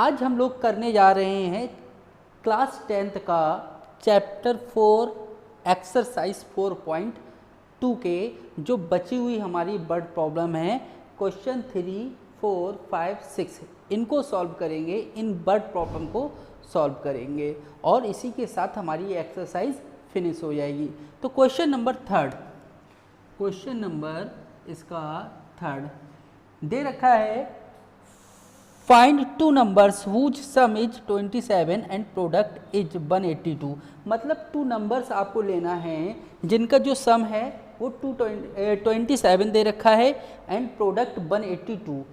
आज हम लोग करने जा रहे हैं क्लास 10th का चैप्टर 4 एक्सरसाइज 4.2 के जो बची हुई हमारी वर्ड प्रॉब्लम है क्वेश्चन 3, 4, 5, 6 इनको सॉल्व करेंगे, इन वर्ड प्रॉब्लम को सॉल्व करेंगे और इसी के साथ हमारी एक्सरसाइज फिनिश हो जाएगी। तो क्वेश्चन नंबर इसका थर्ड दे रखा है, find two numbers whose sum is 27 and product is 182। मतलब टू नंबर्स आपको लेना है जिनका जो सम है वो 27 दे रखा है एंड प्रोडक्ट 182।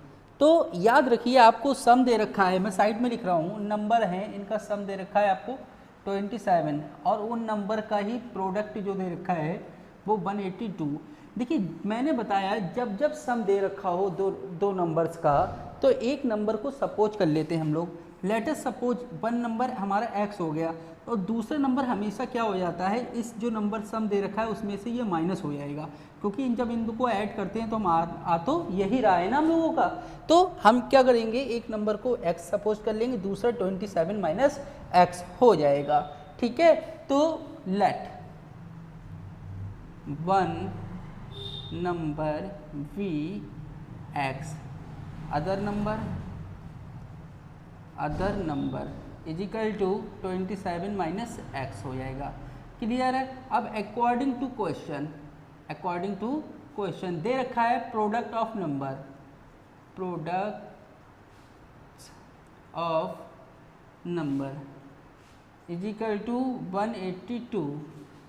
तो याद रखिए आपको सम दे रखा है, मैं साइड में लिख रहा हूँ, नंबर हैं इनका सम दे रखा है आपको 27 और उन नंबर का ही प्रोडक्ट जो दे रखा है वो 182। देखिए मैंने बताया जब जब सम दे रखा हो दो नंबर्स का तो एक नंबर को सपोज कर लेते हैं हम लोग। लेटेस्ट सपोज वन नंबर हमारा x हो गया और दूसरा नंबर हमेशा क्या हो जाता है, इस जो नंबर सम दे रखा है उसमें से ये माइनस हो जाएगा, क्योंकि जब इनको ऐड करते हैं तो हम आ तो यही रहा है ना हम लोगों का। तो हम क्या करेंगे, एक नंबर को x सपोज कर लेंगे, दूसरा 27 माइनस x हो जाएगा। ठीक है, तो let one number v x other number is equal to 27 minus x हो जाएगा। क्लियर है। अब अकॉर्डिंग टू क्वेश्चन दे रखा है product of number is equal to 182।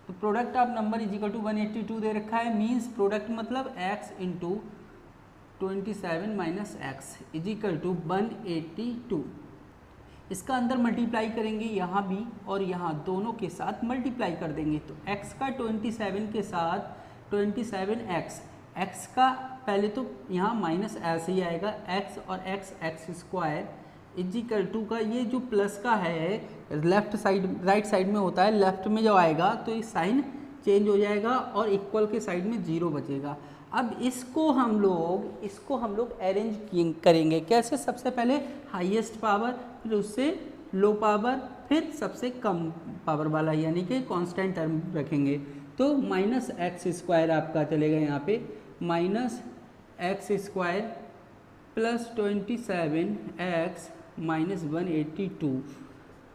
तो product of number is equal to 182 दे रखा है, मीन्स प्रोडक्ट मतलब x into 27 minus x is equal to 182। इसका अंदर मल्टीप्लाई करेंगे यहाँ भी और यहाँ दोनों के साथ मल्टीप्लाई कर देंगे। तो x का 27 के साथ 27x, x का पहले तो यहाँ माइनस ऐसे ही आएगा, x और x square is equal to का ये जो प्लस का है लेफ्ट साइड राइट साइड में होता है, लेफ्ट में जो आएगा तो ये साइन चेंज हो जाएगा और इक्वल के साइड में 0 बचेगा। अब इसको हम लोग अरेंज करेंगे कैसे, सबसे पहले हाईएस्ट पावर, फिर उससे लो पावर, फिर सबसे कम पावर वाला यानी कि कांस्टेंट टर्म रखेंगे। तो माइनस एक्स स्क्वायर आपका चलेगा यहाँ पे, minus x square plus 27x minus 182।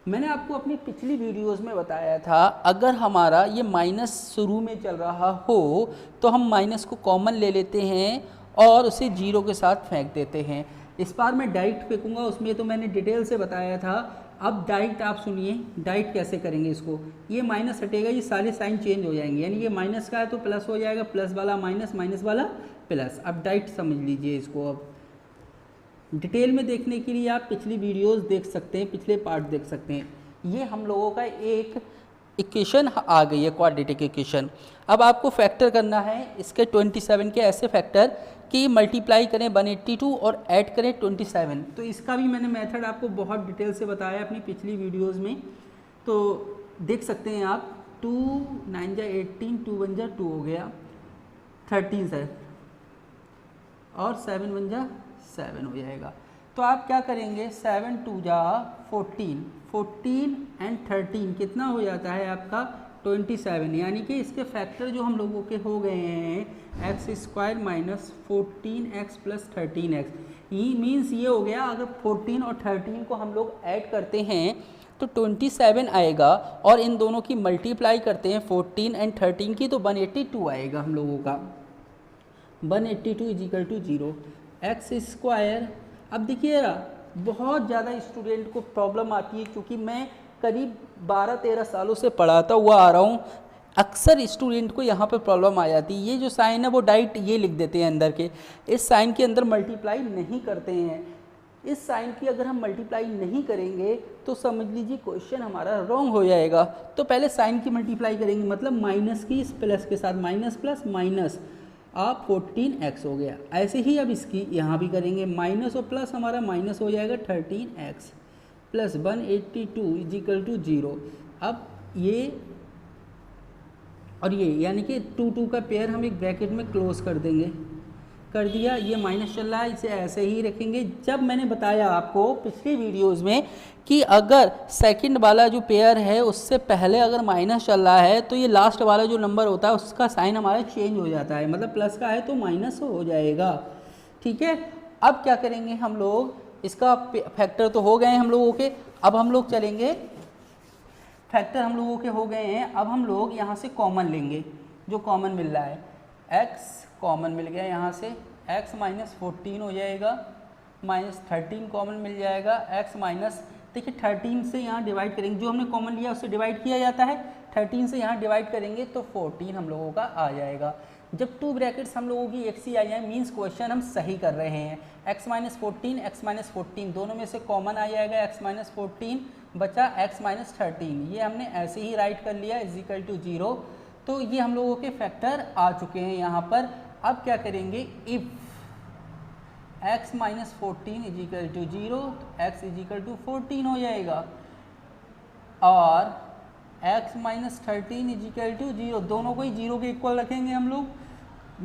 मैंने आपको अपनी पिछली वीडियोस में बताया था अगर हमारा ये माइनस शुरू में चल रहा हो तो हम माइनस को कॉमन ले लेते हैं और उसे 0 के साथ फेंक देते हैं। इस बार मैं डायरेक्ट फेंकूंगा, उसमें तो मैंने डिटेल से बताया था। अब डायरेक्ट आप सुनिए, डायरेक्ट कैसे करेंगे इसको, ये माइनस हटेगा, ये सारे साइन चेंज हो जाएंगे, यानी ये माइनस का है तो प्लस हो जाएगा, प्लस वाला माइनस, माइनस वाला प्लस। अब डायरेक्ट समझ लीजिए इसको। अब डिटेल में देखने के लिए आप पिछली वीडियोस देख सकते हैं, पिछले पार्ट देख सकते हैं। ये हम लोगों का एक इक्वेशन आ गई है, क्वाड्रेटिक इक्वेशन। अब आपको फैक्टर करना है इसके 27 के, ऐसे फैक्टर कि मल्टीप्लाई करें 182 और ऐड करें 27। तो इसका भी मैंने मेथड आपको बहुत डिटेल से बताया अपनी पिछली वीडियोस में, तो देख सकते हैं आप। 2 9 जा 18, 2 1 जा 2 हो गया 13 से, और 7 1 जा 7 हो जाएगा। तो आप क्या करेंगे, 7 2 जा 14, 14 एंड 13 कितना हो जाता है आपका 27, यानी कि इसके फैक्टर जो हम लोगों के हो गए हैं x square minus 14x plus 13x। ये मीन्स ये हो गया, अगर 14 और 13 को हम लोग ऐड करते हैं तो 27 आएगा और इन दोनों की मल्टीप्लाई करते हैं 14 एंड 13 की तो 182 आएगा हम लोगों का। 182 is equal to 0 x square. अब देखिए बहुत ज़्यादा स्टूडेंट को प्रॉब्लम आती है, क्योंकि मैं करीब 12-13 सालों से पढ़ाता हुआ आ रहा हूँ। अक्सर स्टूडेंट को यहाँ पर प्रॉब्लम आ जाती है, ये जो साइन है वो डायरेक्ट ये लिख देते हैं अंदर के, इस साइन के अंदर मल्टीप्लाई नहीं करते हैं। इस साइन की अगर हम मल्टीप्लाई नहीं करेंगे तो समझ लीजिए क्वेश्चन हमारा रॉन्ग हो जाएगा। तो पहले साइन की मल्टीप्लाई करेंगे, मतलब माइनस की इस प्लस के साथ, माइनस प्लस माइनस आप 14x हो गया। ऐसे ही अब इसकी यहाँ भी करेंगे, माइनस और प्लस हमारा माइनस हो जाएगा 13x plus 182 is equal to 0। अब ये और ये यानी कि 2 2 का पेयर हम एक ब्रैकेट में क्लोज कर देंगे, कर दिया, ये माइनस चल रहा है, इसे ऐसे ही रखेंगे। जब मैंने बताया आपको पिछली वीडियोस में कि अगर सेकंड वाला जो पेयर है उससे पहले अगर माइनस चल रहा है तो ये लास्ट वाला जो नंबर होता है उसका साइन हमारा चेंज हो जाता है, मतलब प्लस का है तो माइनस हो जाएगा। ठीक है, अब क्या करेंगे हम लोग, इसका फैक्टर तो हो गए हैं हम लोगों के, अब हम लोग चलेंगे, फैक्टर हम लोगों के हो गए हैं, अब हम लोग यहाँ से कॉमन लेंगे, जो कॉमन मिल रहा है, x कॉमन मिल गया यहाँ से, x माइनस 14 हो जाएगा, माइनस 13 कॉमन मिल जाएगा, x माइनस, देखिए 13 से यहाँ डिवाइड करेंगे, जो हमने कॉमन लिया उससे डिवाइड किया जाता है, 13 से यहाँ डिवाइड करेंगे तो 14 हम लोगों का आ जाएगा। जब टू ब्रैकेट्स हम लोगों की एक सी आ जाए मीन्स क्वेश्चन हम सही कर रहे हैं। x माइनस 14 x माइनस 14 दोनों में से कॉमन आ जाएगा, x माइनस 14 बचा x माइनस 13, ये हमने ऐसे ही राइट कर लिया इज इक्वल टू 0। तो ये हम लोगों के फैक्टर आ चुके हैं यहाँ पर। अब क्या करेंगे, if x minus 14 is equal to 0, x is equal to 14 हो जाएगा, और x minus 13 is equal to 0, दोनों को ही 0 के इक्वल रखेंगे हम लोग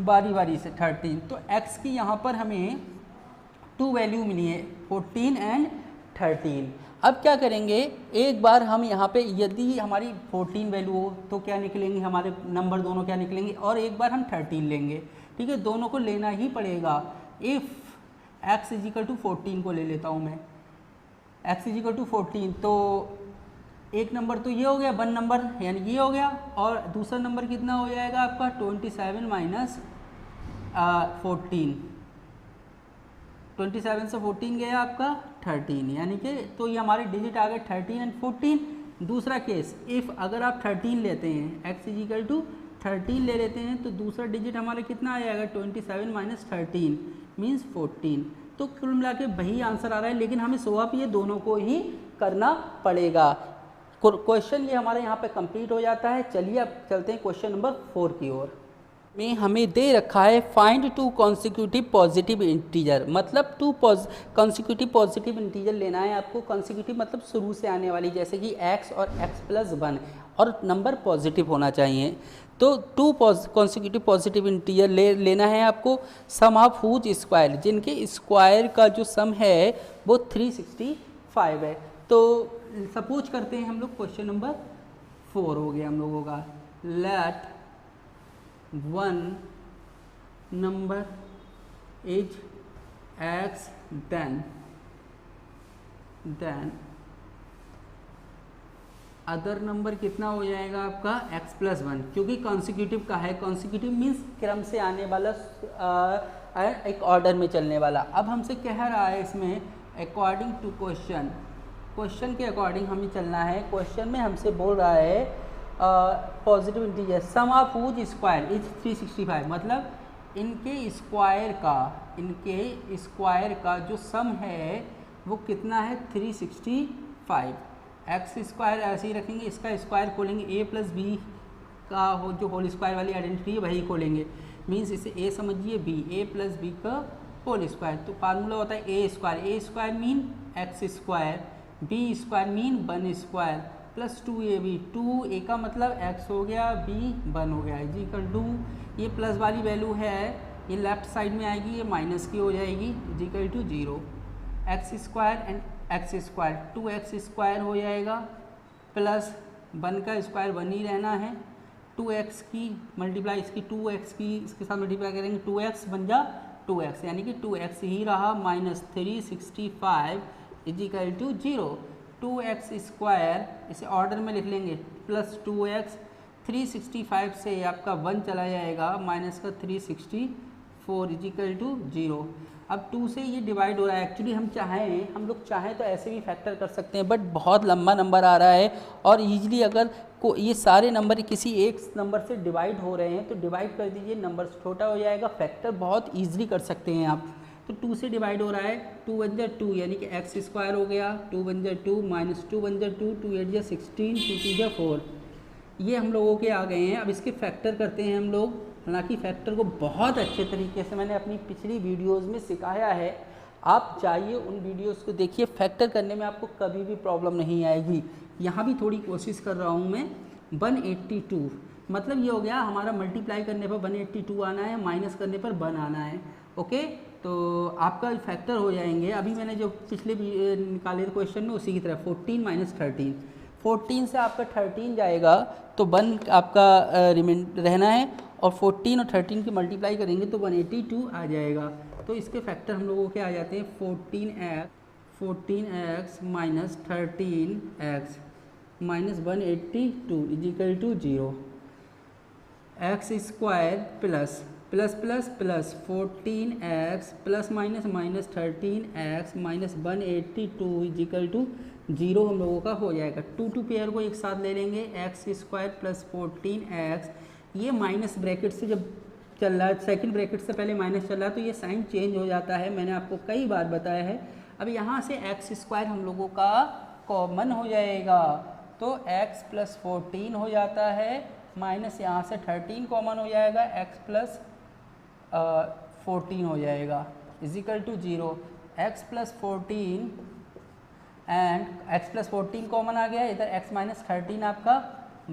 बारी बारी से 13। तो x की यहाँ पर हमें 2 वैल्यू मिली है, 14 एंड 13। अब क्या करेंगे, एक बार हम यहाँ पे यदि हमारी 14 वैल्यू हो तो क्या निकलेंगे हमारे नंबर दोनों क्या निकलेंगे, और एक बार हम 13 लेंगे। ठीक है, दोनों को लेना ही पड़ेगा। If x is equal to 14 को ले लेता हूँ मैं, x इज इक्वल टू 14, तो एक नंबर तो ये हो गया 1 नंबर, यानी ये हो गया, और दूसरा नंबर कितना हो जाएगा आपका 27 माइनस 14, 27 से 14 गया आपका 13, यानी कि तो ये हमारे डिजिट आ गए 13 एंड 14। दूसरा केस, इफ़ अगर आप 13 लेते हैं, x इज इक्वल टू 13 ले लेते हैं तो दूसरा डिजिट हमारा कितना आ जाएगा 27 माइनस 13 मीन्स 14। तो कुल मिला के वही आंसर आ रहा है, लेकिन हमें स्वैप ये दोनों को ही करना पड़ेगा। क्वेश्चन ये हमारे यहाँ पे कंप्लीट हो जाता है। चलिए अब चलते हैं क्वेश्चन नंबर 4 की ओर। में हमें दे रखा है फाइंड 2 कॉन्सिक्यूटिव पॉजिटिव इंटीजर, मतलब 2 कॉन्सिक्यूटिव पॉजिटिव इंटीजर लेना है आपको। कॉन्सिक्यूटिव मतलब शुरू से आने वाली, जैसे कि x और x+1, और नंबर पॉजिटिव होना चाहिए। तो 2 कॉन्सिक्यूटिव पॉजिटिव इंटीजर लेना है आपको। सम ऑफ हुज स्क्वायर, जिनके स्क्वायर का जो सम है वो 365 है। तो सपोज करते हैं हम लोग क्वेश्चन नंबर 4 हो गया हम लोगों का। Let 1 number is x then other number कितना हो जाएगा आपका x+1, क्योंकि कॉन्सिक्यूटिव का है। कॉन्सिक्यूटिव मीन्स क्रम से आने वाला, एक ऑर्डर में चलने वाला। अब हमसे कह रहा है इसमें अकॉर्डिंग टू क्वेश्चन के अकॉर्डिंग हमें चलना है। क्वेश्चन में हमसे बोल रहा है positive integer sum of whose square is 365, मतलब इनके स्क्वायर का जो सम है वो कितना है 365। एक्स स्क्वायर ऐसे ही रखेंगे, इसका स्क्वायर खोलेंगे, a प्लस बी का हो जो होल स्क्वायर वाली आइडेंटिटी है वही खोलेंगे, मीन्स इसे a समझिए b, a प्लस बी का होल स्क्वायर। तो फार्मूला होता है a square mean x square, B square mean 1 square plus 2ab, 2a का मतलब x हो गया, b 1 हो गया, इज इक्वल टू ये प्लस वाली वैल्यू है ये लेफ्ट साइड में आएगी, ये माइनस की हो जाएगी, is equal to 0। X square and x square 2x square हो जाएगा प्लस 1 का स्क्वायर 1 ही रहना है, 2x की मल्टीप्लाई इसकी 2x की इसके साथ मल्टीप्लाई करेंगे 2x बन जा 2x, यानी कि 2x ही रहा minus 365 is equal to 0। 2x square इसे ऑर्डर में लिख लेंगे प्लस 2x, 365 से आपका 1 चला जाएगा माइनस का 364 इज इक्वल टू 0। अब 2 से ये डिवाइड हो रहा है। एक्चुअली हम लोग चाहें तो ऐसे भी फैक्टर कर सकते हैं, बट बहुत लंबा नंबर आ रहा है और ईजिली अगर ये सारे नंबर किसी एक नंबर से डिवाइड हो रहे हैं तो डिवाइड कर दीजिए, नंबर छोटा हो जाएगा, फैक्टर बहुत ईजिली कर सकते हैं आप। तो 2 से डिवाइड हो रहा है, 2 1 जा 2 यानी कि एक्स स्क्वायर हो गया, 2 1 जा 2 माइनस 2 1 जा 2, 2 8 जा 16, 2 2 जा 4, ये हम लोगों के आ गए हैं। अब इसके फैक्टर करते हैं हम लोग। हालांकि फैक्टर को बहुत अच्छे तरीके से मैंने अपनी पिछली वीडियोस में सिखाया है, आप चाहिए उन वीडियोस को देखिए, फैक्टर करने में आपको कभी भी प्रॉब्लम नहीं आएगी। यहाँ भी थोड़ी कोशिश कर रहा हूँ मैं। 182 मतलब ये हो गया हमारा, मल्टीप्लाई करने पर 182 आना है, माइनस करने पर 1 आना है। ओके, तो आपका फैक्टर हो जाएंगे, अभी मैंने जो पिछले निकाले थे क्वेश्चन में उसी की तरह 14 माइनस 13, 14 से आपका 13 जाएगा तो 1 आपका रिमेन रहना है, और 14 और 13 की मल्टीप्लाई करेंगे तो 182 आ जाएगा। तो इसके फैक्टर हम लोगों के आ जाते हैं 14x minus 13x minus 182 is equal to 0, x square plus plus plus plus 14x plus minus minus 13x minus 182 is equal to 0 हम लोगों का हो जाएगा। 2 पेयर को एक साथ ले लेंगे, एक्स स्क्वायर प्लस 14x, ये माइनस ब्रैकेट से जब चल रहा है, सेकंड ब्रैकेट से पहले माइनस चल रहा है तो ये साइन चेंज हो जाता है, मैंने आपको कई बार बताया है। अब यहाँ से एक्स स्क्वायर हम लोगों का कॉमन हो जाएगा, तो x प्लस 14 हो जाता है, माइनस यहाँ से 13 कॉमन हो जाएगा, x प्लस 14 हो जाएगा equal to 0, x plus 14 and x plus 14 common आ गया, इधर x माइनस 13 आपका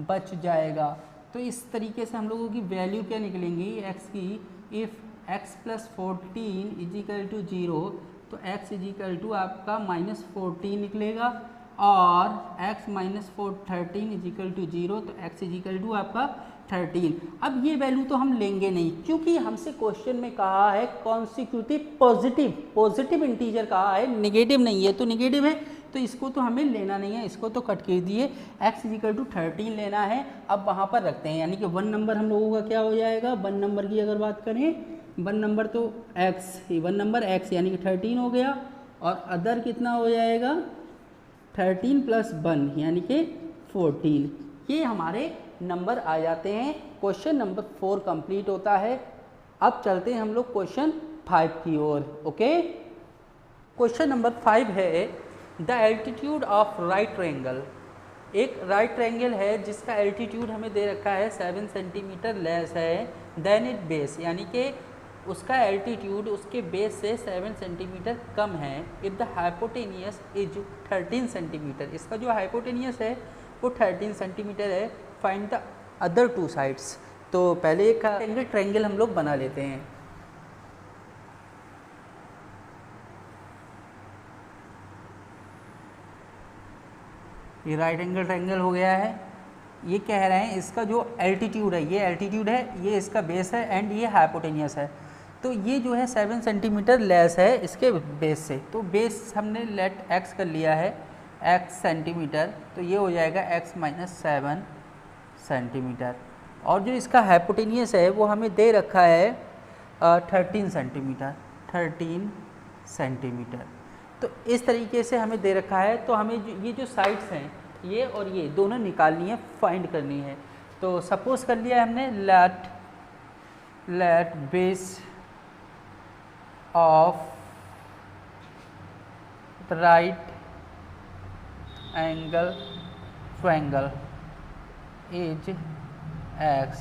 बच जाएगा। तो इस तरीके से हम लोगों की वैल्यू क्या निकलेंगी x की, if x plus 14 is equal to 0, तो x इजिकल टू आपका माइनस 14 निकलेगा, और x माइनस 13 इजिकल टू 0, तो x इजिकल टू आपका 13। अब ये वैल्यू तो हम लेंगे नहीं, क्योंकि हमसे क्वेश्चन में कहा है कॉन्सिक्यूटिव पॉजिटिव इंटीजर कहा है, नेगेटिव नहीं है, तो नेगेटिव है तो इसको तो हमें लेना नहीं है, इसको तो कट कर दिए, x इजिकल टू 13 लेना है। अब वहाँ पर रखते हैं, यानी कि 1 नंबर हम लोगों का क्या हो जाएगा, 1 नंबर की अगर बात करें, 1 नंबर तो x, 1 नंबर x यानी कि 13 हो गया, और अदर कितना हो जाएगा 13 प्लस 1 यानी कि 14, ये हमारे नंबर आ जाते हैं। क्वेश्चन नंबर 4 कंप्लीट होता है। अब चलते हैं हम लोग क्वेश्चन 5 की ओर। ओके, क्वेश्चन नंबर 5 है the altitude of right triangle. एक राइट ट्रायंगल है जिसका एल्टीट्यूड हमें दे रखा है 7 सेंटीमीटर लेस है देन इट बेस, यानी कि उसका एल्टीट्यूड उसके बेस से 7 सेंटीमीटर कम है। If the hypotenuse is 13 centimetre, इसका जो हाइपोटेनियस है वो 13 सेंटीमीटर है। Find the other 2 sides. तो पहले एक ट्रायंगल हम लोग बना लेते हैं। ये राइट एंगल ट्रायंगल हो गया है। ये कह रहे हैं इसका जो एल्टीट्यूड है, ये एल्टीट्यूड है, ये इसका बेस है एंड ये हाइपोटेनियस है। तो ये जो है 7 सेंटीमीटर लेस है इसके बेस से, तो बेस हमने लेट x कर लिया है x सेंटीमीटर, तो ये हो जाएगा x माइनस 7 सेंटीमीटर। और जो इसका हाइपोटेनियस है वो हमें दे रखा है 13 सेंटीमीटर, 13 सेंटीमीटर। तो इस तरीके से हमें दे रखा है। तो हमें ये जो साइड्स हैं ये और ये दोनों निकालनी है, फाइंड करनी है। तो सपोज कर लिया हमने let base of right angle triangle is x,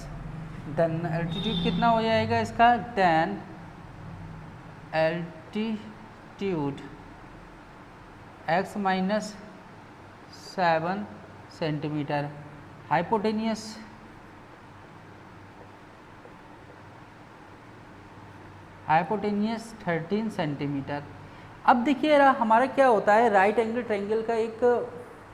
then altitude कितना हो जाएगा इसका, then altitude x minus 7 centimetre, hypotenuse hypotenuse 13 centimetre. अब देखिए हमारा क्या होता है, राइट एंगल ट्रायंगल का एक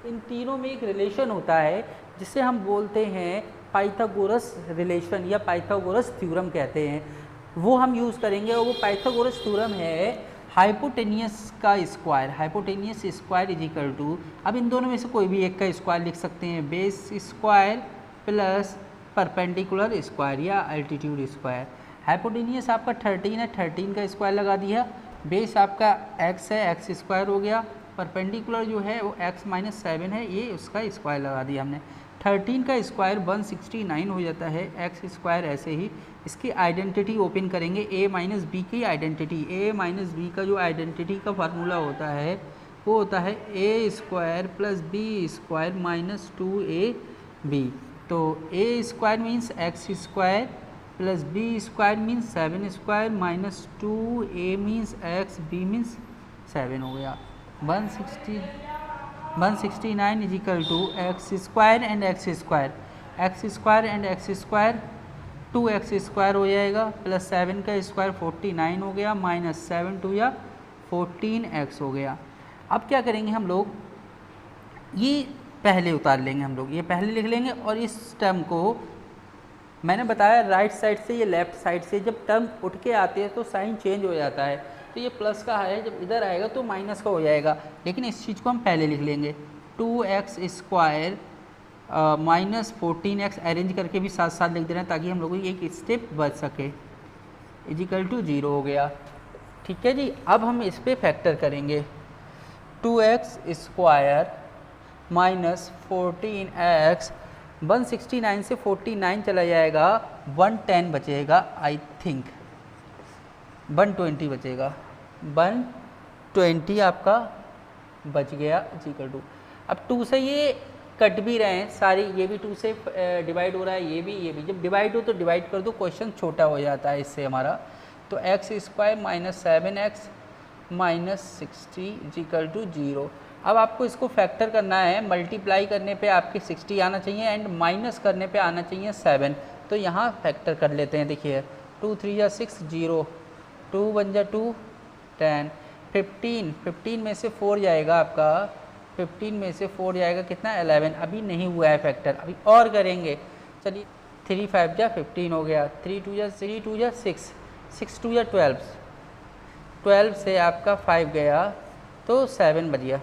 इन तीनों में एक रिलेशन होता है जिसे हम बोलते हैं पाइथागोरस रिलेशन या पाइथागोरस थ्योरम कहते हैं। वो हम यूज़ करेंगे और वो पाइथागोरस थ्योरम है हाइपोटेनियस का square, hypotenuse square is equal to, अब इन दोनों में से कोई भी एक का स्क्वायर लिख सकते हैं, base square plus perpendicular square या एल्टीट्यूड स्क्वायर। हाइपोटेनियस आपका 13 है, 13 का स्क्वायर लगा दिया, बेस आपका x है, x स्क्वायर हो गया, परपेंडिकुलर जो है वो x माइनस 7 है, ये उसका स्क्वायर लगा दिया हमने। 13 का स्क्वायर 169 हो जाता है, x स्क्वायर ऐसे ही। इसकी आइडेंटिटी ओपन करेंगे, a माइनस बी की आइडेंटिटी, a माइनस बी का जो आइडेंटिटी का फार्मूला होता है वो होता है a square plus B square minus 2ab। तो a square means x square plus B square means 7 square minus 2a means x, b means 7 हो गया। 169 is equal to x square and x square, x square and x square 2x square हो जाएगा plus 7 का square 49 हो गया minus 7 2 या 14x हो गया। अब क्या करेंगे हम लोग, ये पहले उतार लेंगे हम लोग, ये पहले लिख लेंगे और इस टर्म को मैंने बताया राइट साइड से ये लेफ़्ट साइड से जब टर्म उठ के आते हैं तो साइन चेंज हो जाता है, तो ये प्लस का है जब इधर आएगा तो माइनस का हो जाएगा, लेकिन इस चीज़ को हम पहले लिख लेंगे। 2x square minus 14x arrange करके भी साथ साथ लिख दे रहे हैं ताकि हम लोगों की एक स्टेप बच सके, इजिकल टू 0 हो गया। ठीक है जी, अब हम इस पर फैक्टर करेंगे। 2x स्क्वायर माइनस 14x 169 से 49 चला जाएगा, 110 बचेगा, आई थिंक 120 बचेगा, 120 आपका बच गया इक्वल टू। अब 2 से ये कट भी रहे हैं सारी, ये भी 2 से डिवाइड हो रहा है, ये भी जब डिवाइड हो तो डिवाइड कर दो, क्वेश्चन छोटा हो जाता है इससे हमारा। तो x square minus 7x minus 60 equal to 0। अब आपको इसको फैक्टर करना है, मल्टीप्लाई करने पे आपके 60 आना चाहिए एंड माइनस करने पे आना चाहिए 7। तो यहाँ फैक्टर कर लेते हैं, देखिए 2 3 या 6 0, 2 1 जा 2 10, 15 में से 4 जाएगा आपका, 15 में से 4 जाएगा कितना 11। अभी नहीं हुआ है फैक्टर, अभी और करेंगे। चलिए 3 5 जा 15 हो गया, 3 2 जा 6, 6 2 या 12 से आपका 5 गया तो 7 बच गया।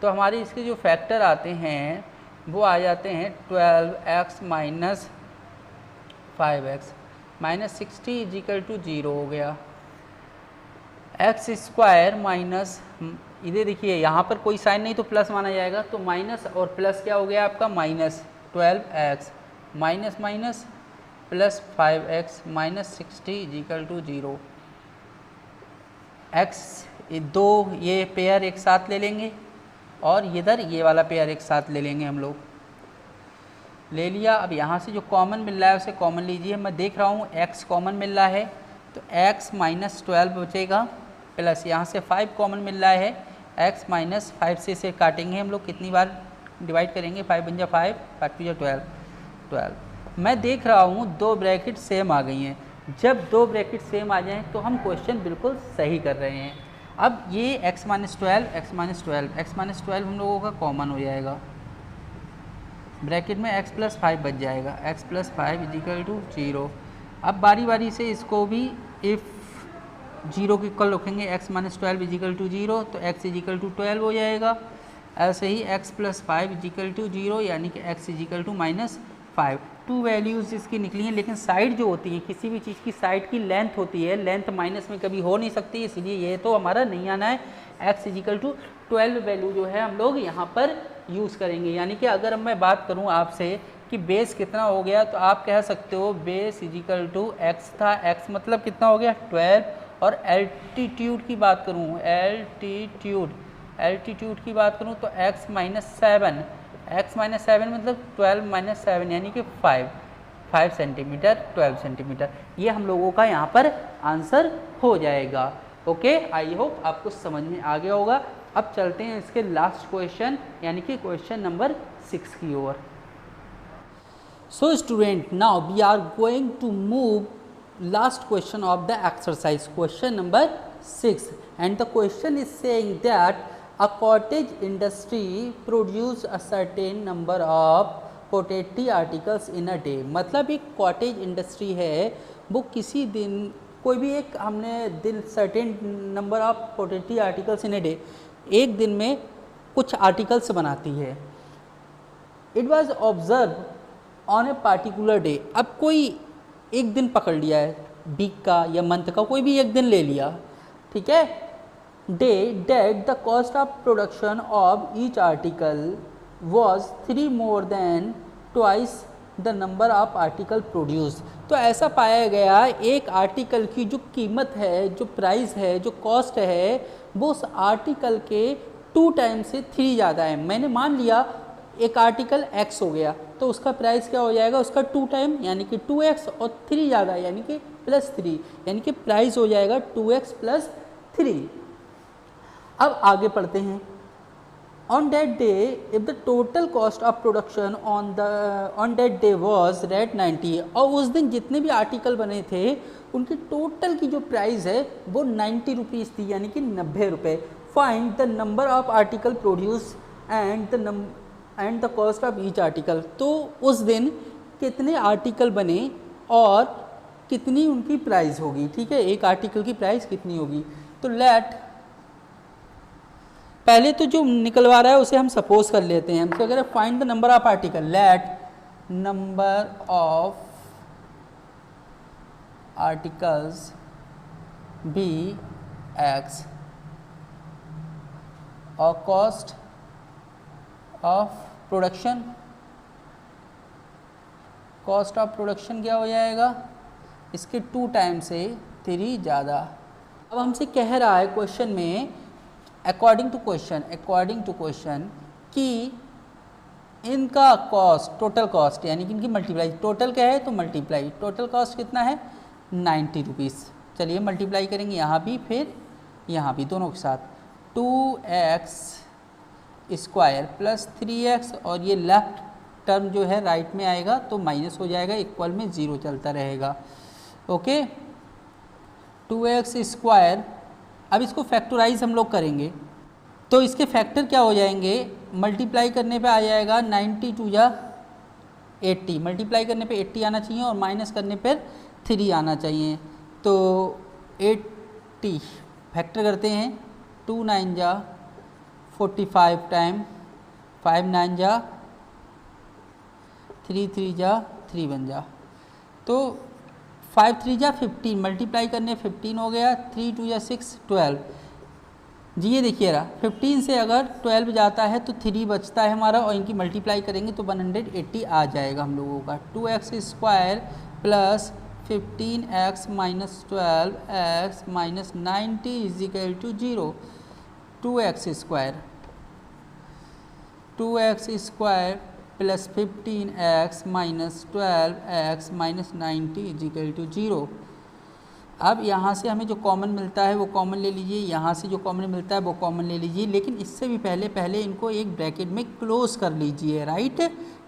तो हमारे इसके जो फैक्टर आते हैं वो आ जाते हैं 12x minus 5x minus 60 is equal to 0 हो गया। एक्स स्क्वायर माइनस, इधर देखिए यहाँ पर कोई साइन नहीं तो प्लस माना जाएगा, तो माइनस और प्लस क्या हो गया आपका minus 12x minus minus plus 5x minus 60 is equal to 0। X दो ये पेयर एक साथ ले लेंगे और इधर ये वाला पेयर एक साथ ले लेंगे, हम लोग ले लिया। अब यहाँ से जो कॉमन मिल रहा है उसे कॉमन लीजिए। मैं देख रहा हूँ x कॉमन मिल रहा है तो x माइनस 12 बचेगा, प्लस यहाँ से 5 कॉमन मिल रहा है, x माइनस 5 से इसे काटेंगे हम लोग, कितनी बार डिवाइड करेंगे, 5 बन जा 5, 5 टू जा 12। मैं देख रहा हूँ दो ब्रैकेट सेम आ गई हैं। जब दो ब्रैकेट सेम आ जाएँ तो हम क्वेश्चन बिल्कुल सही कर रहे हैं। अब ये x माइनस 12 हम लोगों का कॉमन हो जाएगा, ब्रैकेट में x प्लस 5 बच जाएगा, x प्लस 5 इजिकल टू 0। अब बारी बारी से इसको भी इफ़ 0 के इक्वल रखेंगे, x माइनस 12 इजिकल टू 0 तो x इजिकल टू 12 हो जाएगा। ऐसे ही x प्लस 5 इजिकल टू 0 यानी कि x is equal to minus 5। Two values इसकी निकली हैं, लेकिन साइड जो होती है किसी भी चीज़ की साइड की लेंथ होती है, लेंथ माइनस में कभी हो नहीं सकती, इसलिए ये तो हमारा नहीं आना है। x इजिकल टू 12 वैल्यू जो है हम लोग यहाँ पर यूज़ करेंगे। यानी कि अगर मैं बात करूँ आपसे कि बेस कितना हो गया तो आप कह सकते हो बेस इजिकल टू x था, x मतलब कितना हो गया 12। और एल्टीट्यूड की बात करूँ, एल्टीट्यूड की बात करूँ तो x माइनस 7 मतलब 12 माइनस 7 यानी कि 5 सेंटीमीटर 12 सेंटीमीटर। ये हम लोगों का यहाँ पर आंसर हो जाएगा। ओके, आई होप आपको समझ में आ गया होगा। अब चलते हैं इसके लास्ट क्वेश्चन यानी कि क्वेश्चन नंबर 6 की ओर। So student, now we are going to move last question of the exercise, question number 6, and the question is saying that a cottage industry produce a certain number of potato articles in a day। मतलब एक cottage industry है, वो किसी दिन कोई भी एक हमने दिन certain number of potato articles in a day, एक दिन में कुछ आर्टिकल्स बनाती है। It was observe on a particular day. अब कोई एक दिन पकड़ लिया है, वीक का या मंथ का, कोई भी एक दिन ले लिया, ठीक है। Day date the cost of production of each article was 3 more than twice the number of article produce. तो ऐसा पाया गया एक आर्टिकल की जो कीमत है, जो प्राइस है, जो कॉस्ट है, वो उस आर्टिकल के 2 टाइम से 3 ज़्यादा है। मैंने मान लिया एक आर्टिकल x हो गया तो उसका प्राइस क्या हो जाएगा, उसका 2 टाइम यानी कि 2x और 3 ज़्यादा यानी कि +3, यानी कि प्राइस हो जाएगा 2x + 3। अब आगे पढ़ते हैं। On that day, if the total cost of production on that day was rate 90, और उस दिन जितने भी आर्टिकल बने थे उनकी टोटल की जो प्राइस है वो 90 रुपीज़ थी, यानी कि 90 रुपये. Find the number of article produce and the cost of each article. तो उस दिन कितने आर्टिकल बने और कितनी उनकी प्राइस होगी. ठीक है, एक आर्टिकल की प्राइस कितनी होगी. तो लेट, पहले तो जो निकलवा रहा है उसे हम सपोज कर लेते हैं. तो अगर find the number of article, let number of articles be x और cost of production, cost of production क्या हो जाएगा, इसके 2 टाइम से 3 ज़्यादा. अब हमसे कह रहा है क्वेश्चन में, अकॉर्डिंग टू क्वेश्चन कि इनका कॉस्ट, टोटल कॉस्ट यानी कि इनकी मल्टीप्लाई, टोटल क्या है तो मल्टीप्लाई, टोटल कॉस्ट कितना है 90 रुपीज़. चलिए मल्टीप्लाई करेंगे यहाँ भी फिर यहाँ भी दोनों के साथ. 2x स्क्वायर प्लस 3x और ये लेफ्ट टर्म जो है राइट में आएगा तो माइनस हो जाएगा, इक्वल में 0 चलता रहेगा. Okay, 2x square. अब इसको फैक्टराइज हम लोग करेंगे तो इसके फैक्टर क्या हो जाएंगे, मल्टीप्लाई करने पे आ जाएगा 92 या 80, मल्टीप्लाई करने पे 80 आना चाहिए और माइनस करने पर 3 आना चाहिए. तो 80 फैक्टर करते हैं, 2 9 जा 45 टाइम 5 9 जा 3 3 जा 3 बन जा. तो 5 3 जा 15, मल्टीप्लाई करने 15 हो गया, 3 2 जा 6 12. जी ये देखिए रहा, 15 से अगर 12 जाता है तो 3 बचता है हमारा और इनकी मल्टीप्लाई करेंगे तो 180 आ जाएगा हम लोगों का. 2x square plus 15x minus 12x minus 90 is equal to 0. 2x square plus 15x minus 12x minus 90 is equal to 0. अब यहाँ से हमें जो कॉमन मिलता है वो कॉमन ले लीजिए, यहाँ से जो कॉमन मिलता है वो कॉमन ले लीजिए, लेकिन इससे भी पहले इनको एक ब्रैकेट में क्लोज कर लीजिए. राइट,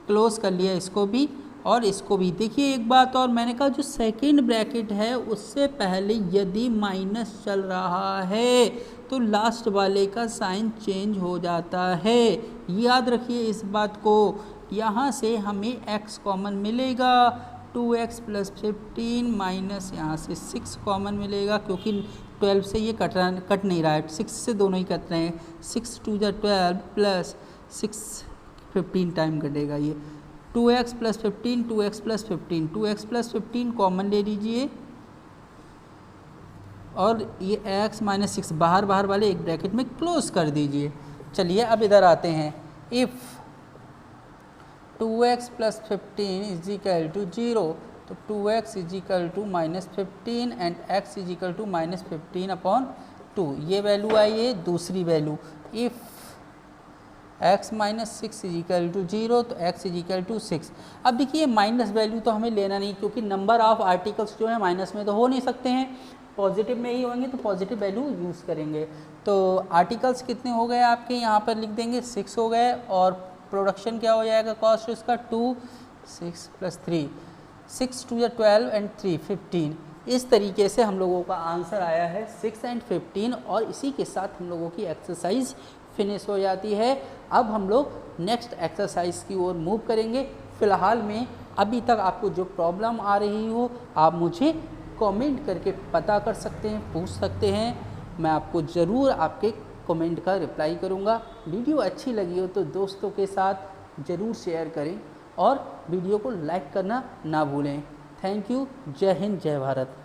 क्लोज कर लिया इसको भी और इसको भी. देखिए एक बात और, मैंने कहा जो सेकेंड ब्रैकेट है उससे पहले यदि माइनस चल रहा है तो लास्ट वाले का साइन चेंज हो जाता है. याद रखिए इस बात को. यहाँ से हमें x कॉमन मिलेगा, 2x प्लस 15 माइनस यहाँ से 6 कॉमन मिलेगा क्योंकि 12 से ये कट नहीं रहा है, 6 से दोनों ही कट रहे हैं. 6 2 जा 12 प्लस 6 15 टाइम कटेगा ये. 2x plus 15 2x plus 15 2x plus 15 common ले लीजिए और ये x माइनस 6 बाहर वाले एक ब्रैकेट में क्लोज कर दीजिए. चलिए अब इधर आते हैं. If 2x plus 15 is equal to 0, तो 2x is equal to minus 15 and x is equal to minus 15 upon 2. ये वैल्यू आई है. दूसरी वैल्यू, if x minus 6 is equal to 0, तो x इज इक्वल टू 6. अब देखिए माइनस वैल्यू तो हमें लेना नहीं क्योंकि नंबर ऑफ आर्टिकल्स जो है माइनस में तो हो नहीं सकते हैं, पॉजिटिव में ही होंगे तो पॉजिटिव वैल्यू यूज़ करेंगे. तो आर्टिकल्स कितने हो गए आपके, यहाँ पर लिख देंगे 6 हो गए और प्रोडक्शन क्या हो जाएगा कॉस्ट इसका 2 6 प्लस 3 6 2 या 12 एंड 3 15. इस तरीके से हम लोगों का आंसर आया है 6 एंड 15 और इसी के साथ हम लोगों की एक्सरसाइज फिनिश हो जाती है. अब हम लोग नेक्स्ट एक्सरसाइज की ओर मूव करेंगे. फ़िलहाल में अभी तक आपको जो प्रॉब्लम आ रही हो आप मुझे कमेंट करके पता कर सकते हैं, पूछ सकते हैं. मैं आपको ज़रूर आपके कमेंट का रिप्लाई करूंगा. वीडियो अच्छी लगी हो तो दोस्तों के साथ ज़रूर शेयर करें और वीडियो को लाइक करना ना भूलें. Thank you. जय हिंद, जय भारत.